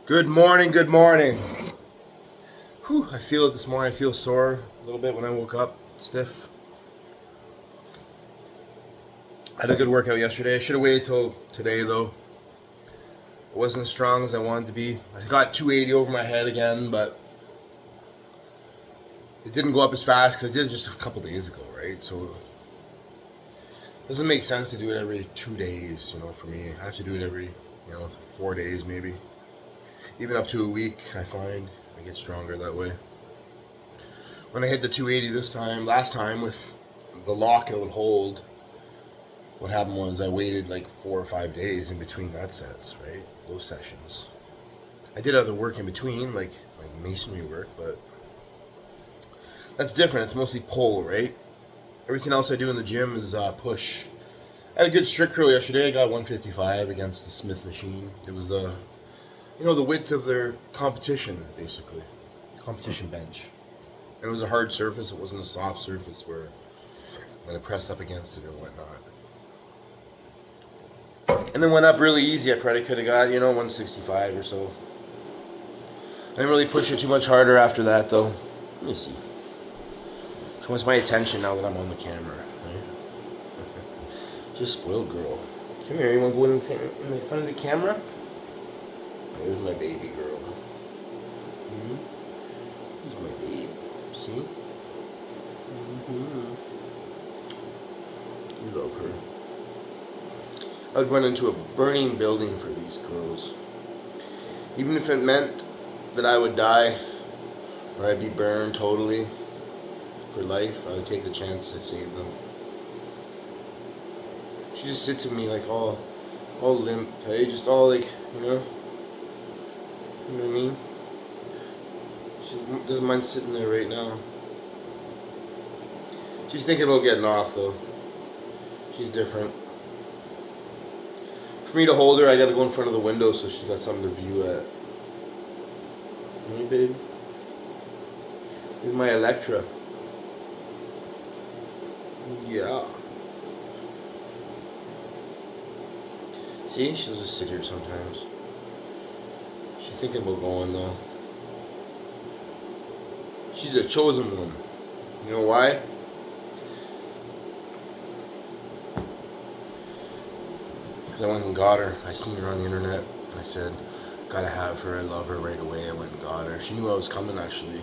Good morning, good morning. Whew, I feel it this morning. I feel sore a little bit when I woke up, stiff. I had a good workout yesterday. I should have waited till today though. It wasn't as strong as I wanted to be. I got 280 over my head again, but it didn't go up as fast because I did it just a couple days ago, right? So it doesn't make sense to do it every 2 days, for me. I have to do it every, 4 days maybe. Even up to a week, I find I get stronger that way. When I hit the 280 last time with the lock it would hold, what happened was I waited like 4 or 5 days in between that sets, right? Those sessions. I did other work in between, like masonry work, but that's different. It's mostly pull, right? Everything else I do in the gym is push. I had a good strict curl yesterday. I got 155 against the Smith machine. It was the width of their competition, basically. Competition bench. And it was a hard surface. It wasn't a soft surface where I'm going to press up against it or whatnot. And then went up really easy. I probably could have got, 165 or so. I didn't really push it too much harder after that, though. Let me see. She wants my attention now that I'm on the camera. Right? Just spoiled girl. Come here. You want to go in front of the camera? There's my baby girl. Here's my babe. See? Love her. I would run into a burning building for these girls. Even if it meant that I would die, or I'd be burned totally for life, I would take the chance to save them. She just sits with me like all limp, hey? Just all like, You know what I mean? She doesn't mind sitting there right now. She's thinking about getting off though. She's different. For me to hold her, I gotta go in front of the window so she's got something to view at. Hey, babe. This is my Electra. Yeah. See, she'll just sit here sometimes. She's thinking about going though. She's a chosen one. You know why? Because I went and got her. I seen her on the internet and I said, gotta have her. I love her right away. I went and got her. She knew I was coming actually.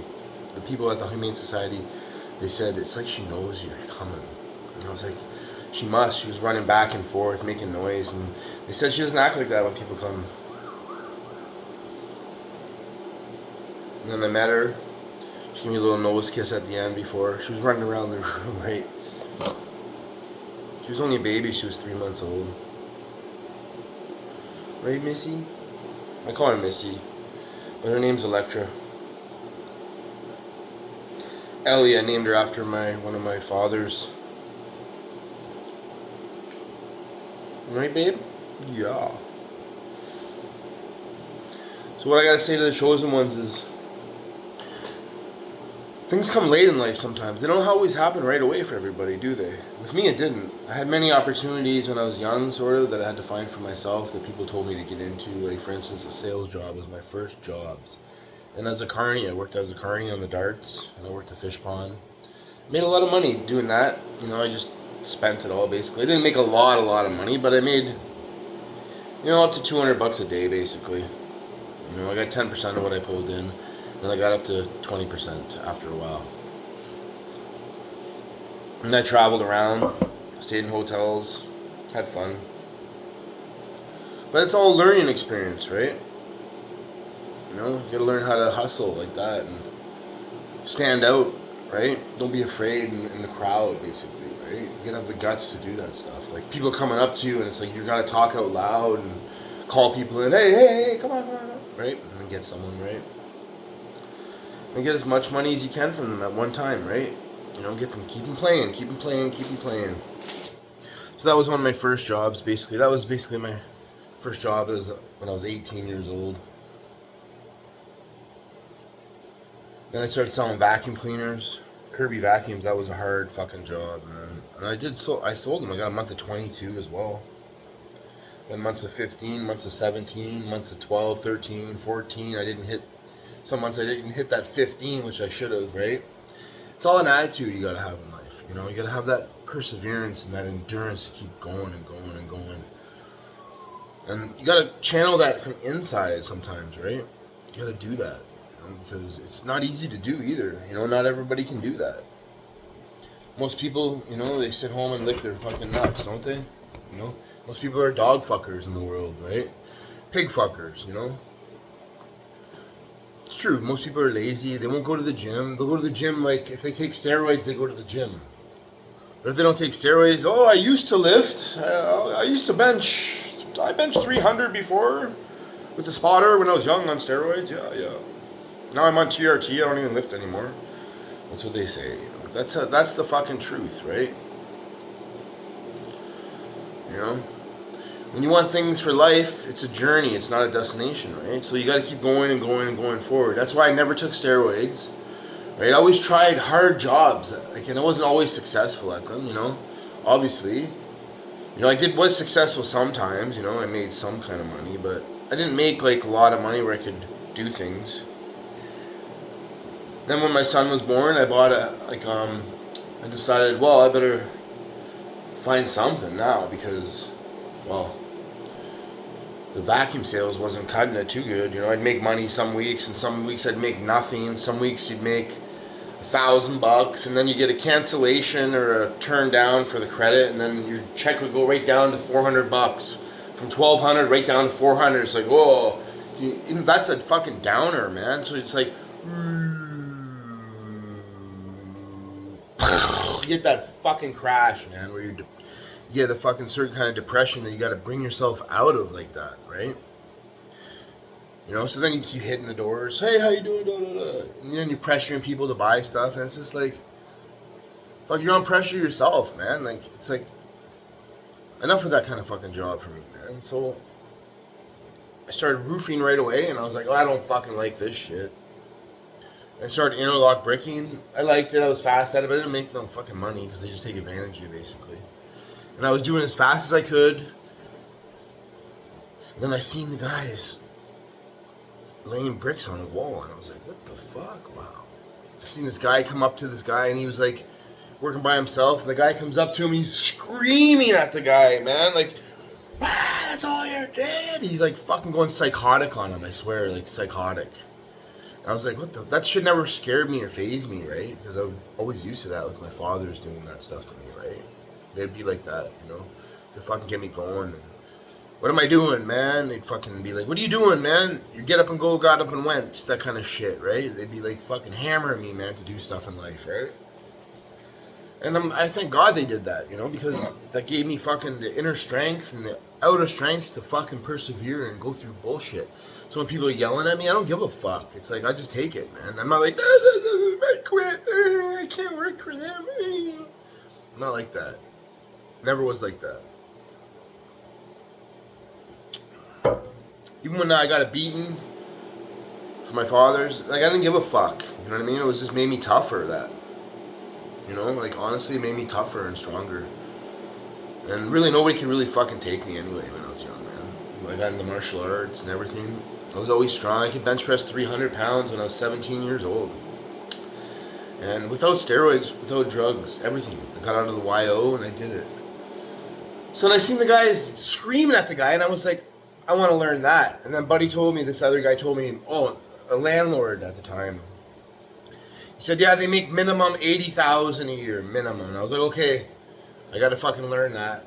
The people at the Humane Society, they said, it's like she knows you're coming. And I was like, she must. She was running back and forth, making noise. And they said she doesn't act like that when people come. And then I met her. She gave me a little nose kiss at the end before. She was running around the room, right? She was only a baby. She was 3 months old. Right, Missy? I call her Missy. But her name's Electra. Ellie, I named her after one of my fathers. Right, babe? Yeah. So what I gotta say to the chosen ones is, things come late in life sometimes. They don't always happen right away for everybody, do they? With me, it didn't. I had many opportunities when I was young, sort of, that I had to find for myself that people told me to get into. Like, for instance, a sales job was my first jobs. And as a carny, I worked as a carny on the darts, and I worked a fish pond. Made a lot of money doing that. I just spent it all, basically. I didn't make a lot of money, but I made, up to $200 a day, basically. I got 10% of what I pulled in. Then I got up to 20% after a while. And I traveled around, stayed in hotels, had fun. But it's all a learning experience, right? You gotta learn how to hustle like that and stand out, right? Don't be afraid in the crowd, basically, right? You gotta have the guts to do that stuff. Like, people coming up to you and it's like you gotta talk out loud and call people in, hey, come on, right? And then get someone, right? And get as much money as you can from them at one time, right? Get them, keep them playing. So that was one of my first jobs, basically. That was basically my first job when I was 18 years old. Then I started selling vacuum cleaners, Kirby vacuums. That was a hard fucking job, man. And I sold them. I got a month of 22 as well. Then months of 15, months of 17, months of 12, 13, 14. Some months I didn't hit that 15, which I should have, right? It's all an attitude you gotta have in life. You know, you gotta have that perseverance and that endurance to keep going and going and going. And you gotta channel that from inside sometimes, right? You gotta do that, you know, because it's not easy to do either. You know, not everybody can do that. Most people, you know, they sit home and lick their fucking nuts, don't they? You know, most people are dog fuckers in the world, right? Pig fuckers, you know. It's true. Most people are lazy. They won't go to the gym. They'll go to the gym like if they take steroids, they go to the gym. But if they don't take steroids, oh, I used to lift. I used to bench. I benched 300 before with the spotter when I was young on steroids. Yeah. Now I'm on TRT. I don't even lift anymore. That's what they say. You know? That's the fucking truth, right? You know, when you want things for life, it's a journey. It's not a destination, right? So you got to keep going and going and going forward. That's why I never took steroids, right? I always tried hard jobs, and I wasn't always successful at them. You know, obviously, you know, was successful sometimes. You know, I made some kind of money, but I didn't make like a lot of money where I could do things. Then when my son was born, I decided, well, I better find something now because, well, the vacuum sales wasn't cutting it too good. You know, I'd make money some weeks, and some weeks I'd make nothing. Some weeks you'd make $1,000, and then you get a cancellation or a turn down for the credit, and then your check would go right down to $400. From $1,200 right down to $400. It's like, whoa, that's a fucking downer, man. So it's like, you get that fucking crash, man, where you get a fucking certain kind of depression that you got to bring yourself out of like that, right? You know, so then you keep hitting the doors. Hey, how you doing? Da, da, da. And then you're pressuring people to buy stuff, and it's just like, fuck, you're on pressure yourself, man. Like, it's like, enough of that kind of fucking job for me, man. So I started roofing right away, and I was like, oh, I don't fucking like this shit. I started interlock bricking. I liked it. I was fast at it, but I didn't make no fucking money because they just take advantage of you, basically. And I was doing as fast as I could. And then I seen the guys laying bricks on a wall, and I was like, what the fuck? Wow. I seen this guy come up to this guy, and he was like working by himself, and the guy comes up to him, he's screaming at the guy, man, like, that's all you did. He's like fucking going psychotic on him, I swear, like psychotic. I was like, what the? That shit never scared me or fazed me, right? Because I was always used to that with my fathers doing that stuff to me, right? They'd be like that, you know? They'd fucking get me going. And, what am I doing, man? They'd fucking be like, what are you doing, man? You get up and go, got up and went. That kind of shit, right? They'd be like fucking hammering me, man, to do stuff in life, right? And I thank God they did that, you know? Because that gave me fucking the inner strength and the outer strength to fucking persevere and go through bullshit. So when people are yelling at me, I don't give a fuck. It's like, I just take it, man. I'm not like, I quit. I can't work for them. I'm not like that. Never was like that. Even when I got a beating for my fathers, like, I didn't give a fuck. You know what I mean? It was just made me tougher, that. You know? Like, honestly, it made me tougher and stronger. And really, nobody could really fucking take me anyway when I was young, man. I got into martial arts and everything. I was always strong. I could bench press 300 pounds when I was 17 years old. And without steroids, without drugs, everything. I got out of the YO and I did it. So then I seen the guys screaming at the guy, and I was like, I want to learn that. And then this other guy told me, oh, a landlord at the time. He said, yeah, they make minimum $80,000 a year, minimum. And I was like, okay, I got to fucking learn that.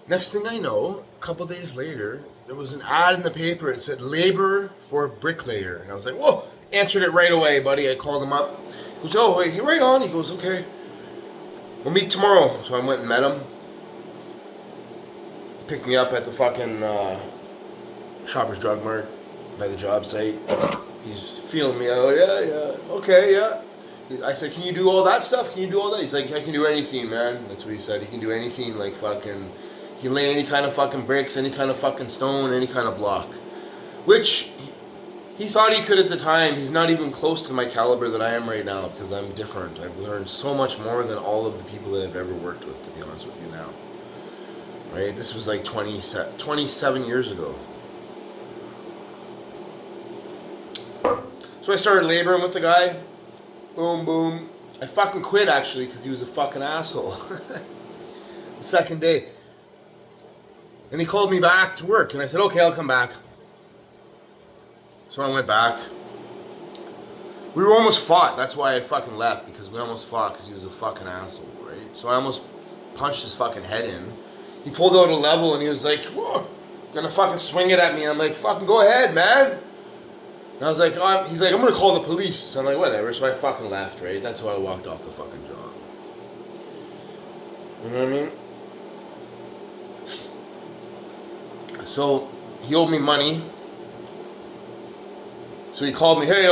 Next thing I know, a couple days later, there was an ad in the paper. It said, labor for bricklayer. And I was like, whoa, answered it right away, buddy. I called him up. He goes, oh, wait, right on. He goes, okay, we'll meet tomorrow. So I went and met him. He picked me up at the fucking Shoppers Drug Mart by the job site. He's feeling me out. Yeah, okay, yeah. I said, can you do all that stuff? Can you do all that? He's like, I can do anything, man. That's what he said. He can do anything, like fucking, he can lay any kind of fucking bricks, any kind of fucking stone, any kind of block. Which, he thought he could at the time. He's not even close to my caliber that I am right now, because I'm different. I've learned so much more than all of the people that I've ever worked with, to be honest with you now. right? This was like 27 years ago. So I started laboring with the guy. Boom, boom. I fucking quit actually because he was a fucking asshole. The second day. And he called me back to work. And I said, okay, I'll come back. So I went back. We were almost fought. That's why I fucking left. Because we almost fought because he was a fucking asshole, right? So I almost punched his fucking head in. He pulled out a level and he was like, whoa, gonna fucking swing it at me. I'm like, fucking go ahead, man. And I was like, oh, he's like, I'm gonna call the police. I'm like, whatever. So I fucking left, right? That's why I walked off the fucking job. You know what I mean? So he owed me money. So he called me, hey,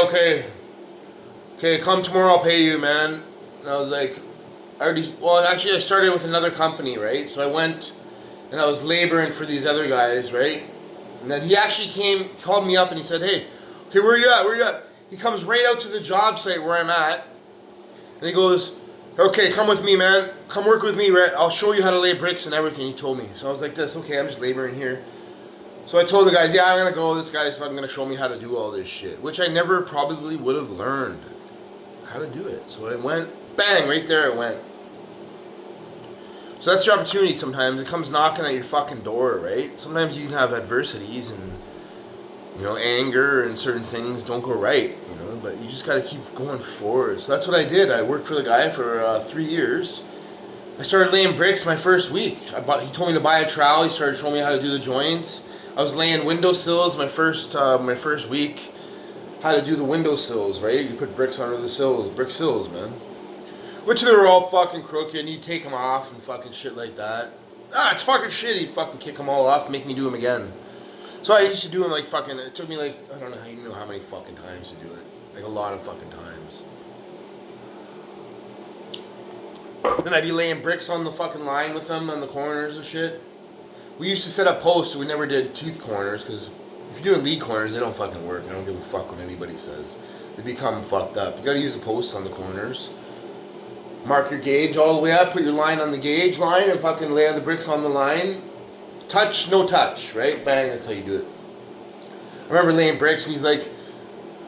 okay, come tomorrow, I'll pay you, man. And I was like, actually I started with another company, right? So I went and I was laboring for these other guys, right? And then he actually called me up and he said, hey, okay, where you at? He comes right out to the job site where I'm at. And he goes, okay, come with me, man. Come work with me, right? I'll show you how to lay bricks and everything, he told me. So I was like this, okay, I'm just laboring here. So I told the guys, yeah, I'm going to go. This guy's fucking going to show me how to do all this shit. Which I never probably would have learned how to do it. So I went, bang, right there it went. So that's your opportunity sometimes. It comes knocking at your fucking door, right? Sometimes you can have adversities and, you know, anger and certain things don't go right, you know. But you just got to keep going forward. So that's what I did. I worked for the guy for 3 years. I started laying bricks my first week. He told me to buy a trowel. He started showing me how to do the joints. I was laying windowsills my first week. How to do the windowsills, right? You put bricks under the sills, brick sills, man. Which they were all fucking crooked, and you take them off and fucking shit like that. It's fucking shit. He'd fucking kick them all off, make me do them again. So I used to do them like fucking. It took me like I don't know how many fucking times to do it. Like a lot of fucking times. Then I'd be laying bricks on the fucking line with them on the corners and shit. We used to set up posts, so we never did tooth corners, because if you're doing lead corners, they don't fucking work. I don't give a fuck what anybody says. They become fucked up. You gotta use the posts on the corners. Mark your gauge all the way up, put your line on the gauge line, and fucking lay the bricks on the line. Touch, no touch, right? Bang, that's how you do it. I remember laying bricks, and he's like,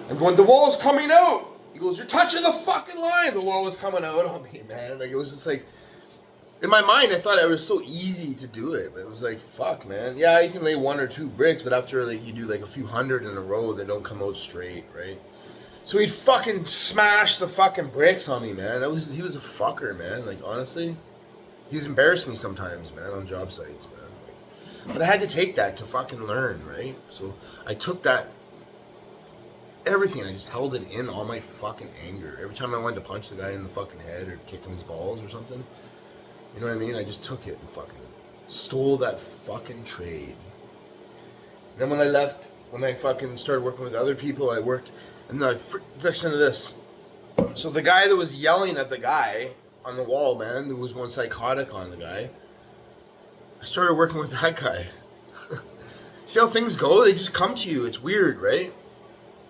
I'm going, the wall's coming out! He goes, you're touching the fucking line! The wall was coming out on me, man. Like, it was just like, in my mind, I thought it was so easy to do it, but it was like, fuck, man. Yeah, you can lay 1 or 2 bricks, but after like you do like a few hundred in a row, they don't come out straight, right? So he'd fucking smash the fucking bricks on me, man. He was a fucker, man. Like, honestly, he's embarrassed me sometimes, man, on job sites, man. Like, but I had to take that to fucking learn, right? So I took that, everything, I just held it in, all my fucking anger. Every time I wanted to punch the guy in the fucking head or kick him his balls or something, you know what I mean? I just took it and fucking stole that fucking trade. And then when I left, when I fucking started working with other people, I worked, and listen to this. So the guy that was yelling at the guy on the wall, man, there was one psychotic on the guy. I started working with that guy. See how things go? They just come to you. It's weird, right?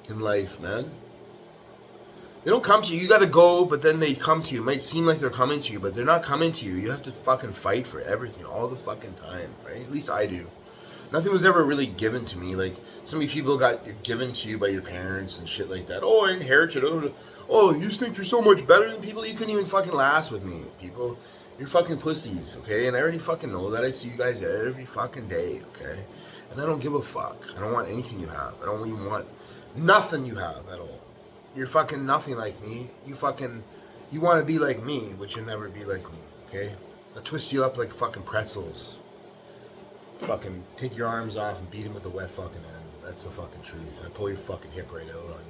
In life, man. They don't come to you. You gotta go, but then they come to you. It might seem like they're coming to you, but they're not coming to you. You have to fucking fight for everything all the fucking time, right? At least I do. Nothing was ever really given to me. Like, so many people got given to you by your parents and shit like that. Oh, I inherited it. Oh, you think you're so much better than people? You couldn't even fucking last with me, people. You're fucking pussies, okay? And I already fucking know that. I see you guys every fucking day, okay? And I don't give a fuck. I don't want anything you have. I don't even want nothing you have at all. You're fucking nothing like me. You want to be like me, but you'll never be like me, okay? I'll twist you up like fucking pretzels. Fucking take your arms off and beat him with the wet fucking end. That's the fucking truth. I pull your fucking hip right out on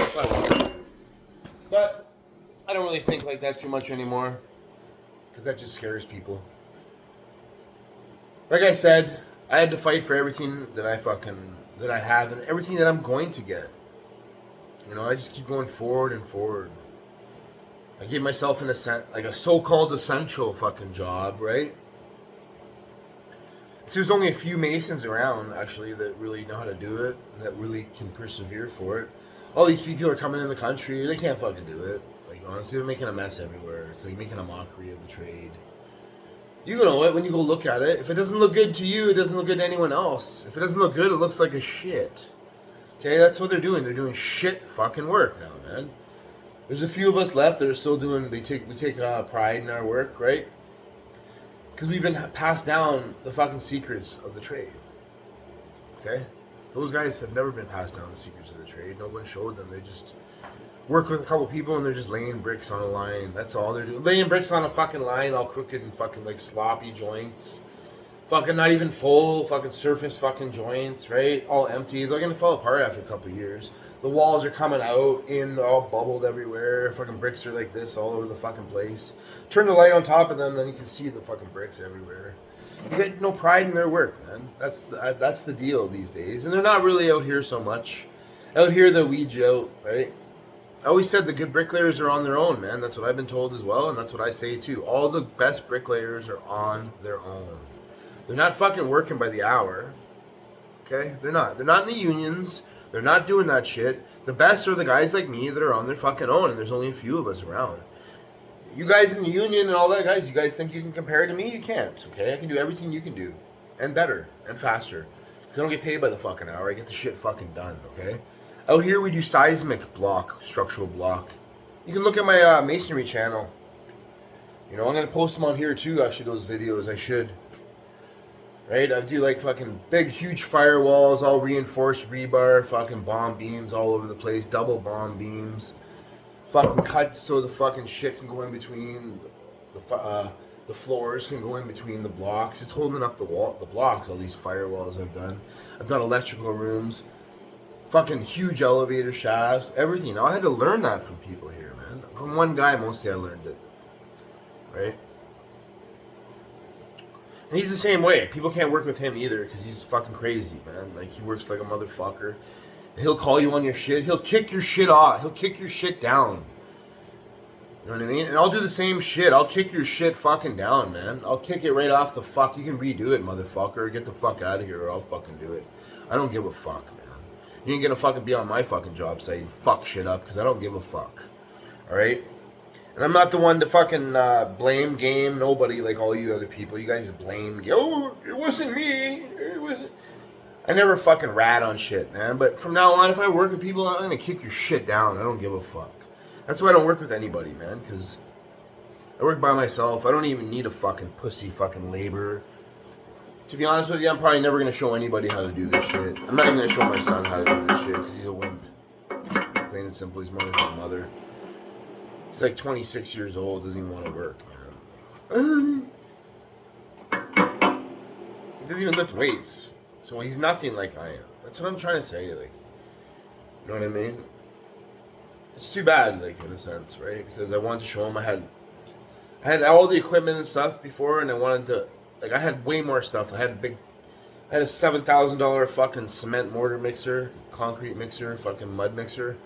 you. But I don't really think like that too much anymore, because that just scares people. Like I said, I had to fight for everything that I have and everything that I'm going to get. You know, I just keep going forward and forward. I gave myself a so-called essential fucking job, right? So there's only a few masons around, actually, that really know how to do it, and that really can persevere for it. All these people are coming in the country, they can't fucking do it. Like, Honestly, they're making a mess everywhere. It's like making a mockery of the trade. You know it when you go look at it. If it doesn't look good to you, it doesn't look good to anyone else. If it doesn't look good, it looks like a shit. Okay, that's what they're doing. They're doing shit fucking work now, man. There's a few of us left that are still doing. We take pride in our work, right? Because we've been passed down the fucking secrets of the trade. Okay, those guys have never been passed down the secrets of the trade. No one showed them. They just work with a couple people and they're just laying bricks on a line. That's all they're doing. Laying bricks on a fucking line, all crooked and fucking like sloppy joints. Fucking not even full, fucking surface fucking joints, right? All empty. They're gonna fall apart after a couple of years. The walls are coming out in, all bubbled everywhere. Fucking bricks are like this all over the fucking place. Turn the light on top of them, then you can see the fucking bricks everywhere. You get no pride in their work, man. That's the deal these days. And they're not really out here so much. Out here, they'll weed you out, right? I always said the good bricklayers are on their own, man. That's what I've been told as well, and that's what I say too. All the best bricklayers are on their own. They're not fucking working by the hour. Okay? They're not. They're not in the unions. They're not doing that shit. The best are the guys like me that are on their fucking own, and there's only a few of us around. You guys in the union and all that, guys, you guys think you can compare to me? You can't, okay? I can do everything you can do. And better. And faster. Because I don't get paid by the fucking hour. I get the shit fucking done, okay? Out here we do seismic block, structural block. You can look at my masonry channel. You know, I'm going to post them on here too, actually, those videos. I should. Right? I do like fucking big, huge firewalls, all reinforced rebar, fucking bomb beams all over the place, double bomb beams. Fucking cuts so the fucking shit can go in between, the floors can go in between the blocks. It's holding up the blocks, all these firewalls I've done. I've done electrical rooms. Fucking huge elevator shafts, everything. Now, I had to learn that from people here, man. From one guy, mostly I learned it. Right? And he's the same way. People can't work with him either because he's fucking crazy, man. Like, he works like a motherfucker. He'll call you on your shit. He'll kick your shit off. He'll kick your shit down. You know what I mean? And I'll do the same shit. I'll kick your shit fucking down, man. I'll kick it right off the fuck. You can redo it, motherfucker. Get the fuck out of here or I'll fucking do it. I don't give a fuck, man. You ain't gonna fucking be on my fucking job site and fuck shit up because I don't give a fuck. Alright? And I'm not the one to fucking blame game nobody like all you other people. You guys blame. Oh, it wasn't me. It wasn't. I never fucking rat on shit, man. But from now on, if I work with people, I'm gonna kick your shit down. I don't give a fuck. That's why I don't work with anybody, man. Because I work by myself. I don't even need a fucking pussy fucking labor. To be honest with you, I'm probably never going to show anybody how to do this shit. I'm not even going to show my son how to do this shit because he's a wimp. Plain and simple, he's more like his mother. He's like 26 years old, doesn't even want to work, man. He doesn't even lift weights. So he's nothing like I am. That's what I'm trying to say, like. You know what I mean? It's too bad, like, in a sense, right? Because I wanted to show him I had all the equipment and stuff before, and I wanted to... Like, I had way more stuff. I had a $7,000 fucking cement mortar mixer, concrete mixer, fucking mud mixer.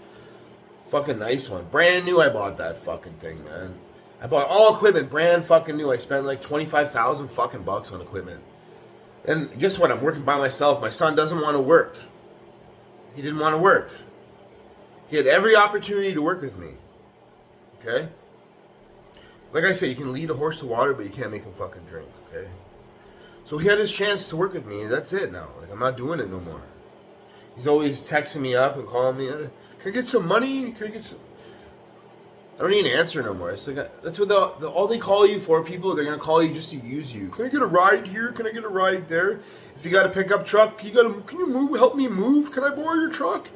Fucking nice one. Brand new I bought that fucking thing, man. I bought all equipment, brand fucking new. I spent like 25,000 fucking bucks on equipment. And guess what? I'm working by myself. My son doesn't want to work. He didn't want to work. He had every opportunity to work with me. Okay? Like I said, you can lead a horse to water, but you can't make him fucking drink, okay? So he had his chance to work with me. That's it now. Like, I'm not doing it no more. He's always texting me up and calling me, can I get some money? Can I get some... I don't need an answer no more. It's like, that's what all they call you for, people. They're going to call you just to use you. Can I get a ride here? Can I get a ride there? If you got a pickup truck, can you move? Help me move? Can I borrow your truck?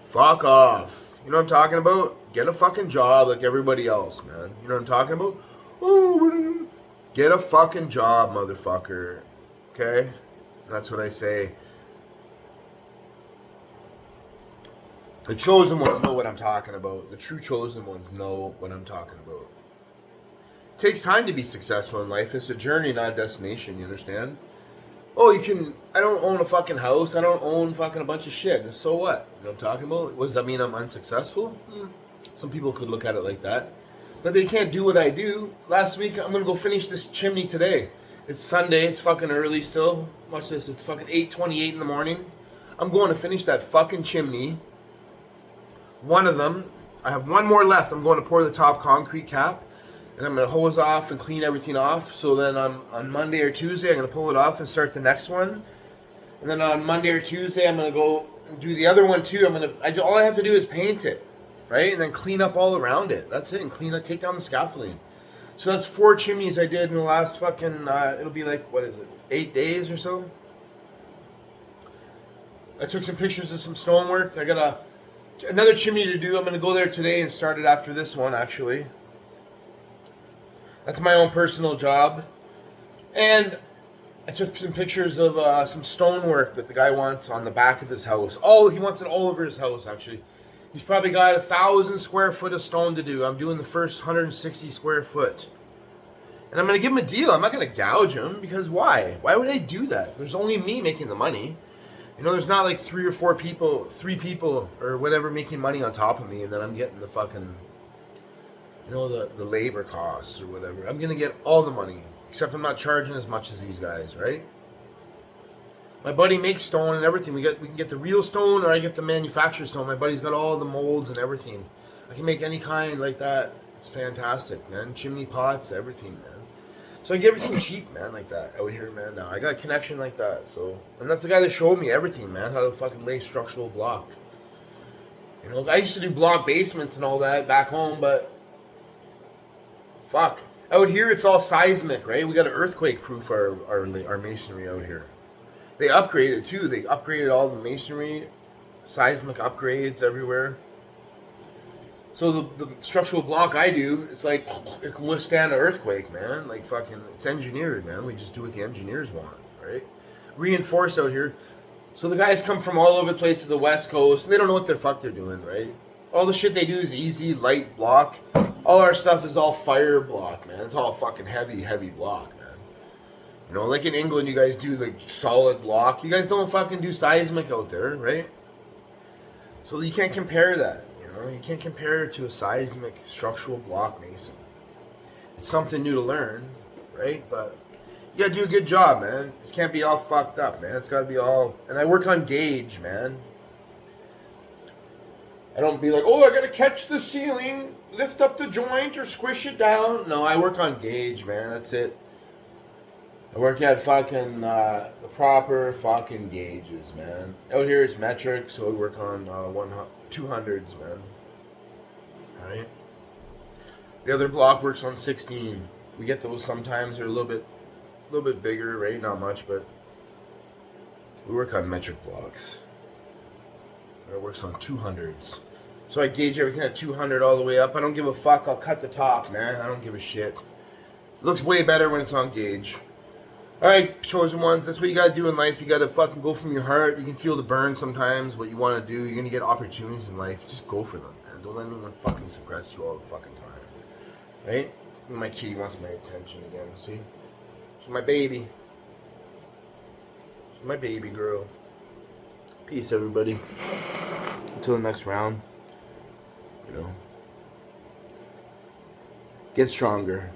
Fuck off. You know what I'm talking about? Get a fucking job like everybody else, man. You know what I'm talking about? Oh, get a fucking job, motherfucker. Okay? That's what I say. The chosen ones know what I'm talking about. The true chosen ones know what I'm talking about. It takes time to be successful in life. It's a journey, not a destination, you understand? Oh, I don't own a fucking house. I don't own fucking a bunch of shit. So what? You know what I'm talking about? What, does that mean I'm unsuccessful? Some people could look at it like that. But they can't do what I do. Last week, I'm going to go finish this chimney today. It's Sunday. It's fucking early still. Watch this. It's fucking 8:28 in the morning. I'm going to finish that fucking chimney. One of them, I have one more left. I'm going to pour the top concrete cap, and I'm going to hose off and clean everything off. So then on Monday or Tuesday, I'm going to pull it off and start the next one. And then on Monday or Tuesday, I'm going to go do the other one too. All I have to do is paint it, right? And then clean up all around it. That's it. And clean up, take down the scaffolding. So that's 4 chimneys I did in the last fucking, it'll be like, 8 days or so? I took some pictures of some stonework. I got another chimney to do. I'm going to go there today and start it after this one, actually. That's my own personal job. And I took some pictures of some stonework that the guy wants on the back of his house. He wants it all over his house, actually. He's probably got 1,000 square foot of stone to do. I'm doing the first 160 square foot. And I'm going to give him a deal. I'm not going to gouge him, because why? Why would I do that? There's only me making the money. You know, there's not like 3 people or whatever making money on top of me, and then I'm getting the fucking, the labor costs or whatever. I'm going to get all the money, except I'm not charging as much as these guys, right? My buddy makes stone and everything. We can get the real stone, or I get the manufactured stone. My buddy's got all the molds and everything. I can make any kind like that. It's fantastic, man. Chimney pots, everything, man. So I get everything cheap, man, like that out here, man. Now I got a connection like that. So, and that's the guy that showed me everything, man. How to fucking lay structural block. I used to do block basements and all that back home, but fuck, out here it's all seismic, right? We got to earthquake proof our masonry out here. They upgraded too. They upgraded all the masonry, seismic upgrades everywhere. So the structural block I do, it's like, it can withstand an earthquake, man. Like fucking, it's engineered, man. We just do what the engineers want, right? Reinforced out here. So the guys come from all over the place to the West Coast, and they don't know what the fuck they're doing, right? All the shit they do is easy, light block. All our stuff is all fire block, man. It's all fucking heavy block, man. Like in England, you guys do the solid block. You guys don't fucking do seismic out there, right? So you can't compare that. You can't compare it to a seismic structural block mason. It's something new to learn, right? But you gotta do a good job, man. It can't be all fucked up, man. It's gotta be all... And I work on gauge, man. I don't be like, I gotta catch the ceiling, lift up the joint, or squish it down. No, I work on gauge, man. That's it. I work at fucking the proper fucking gauges, man. Out here it's metric, so we work on 200s, man. Alright? The other block works on 16. We get those sometimes. They're a little bit bigger, right? Not much, but we work on metric blocks. It works on 200s. So I gauge everything at 200 all the way up. I don't give a fuck. I'll cut the top, man. I don't give a shit. It looks way better when it's on gauge. Alright, chosen ones, that's what you gotta do in life. You gotta fucking go from your heart. You can feel the burn sometimes, what you wanna do. You're gonna get opportunities in life. Just go for them, man. Don't let anyone fucking suppress you all the fucking time. Right? My kitty wants my attention again, see? She's my baby. She's my baby girl. Peace, everybody. Until the next round. Get stronger.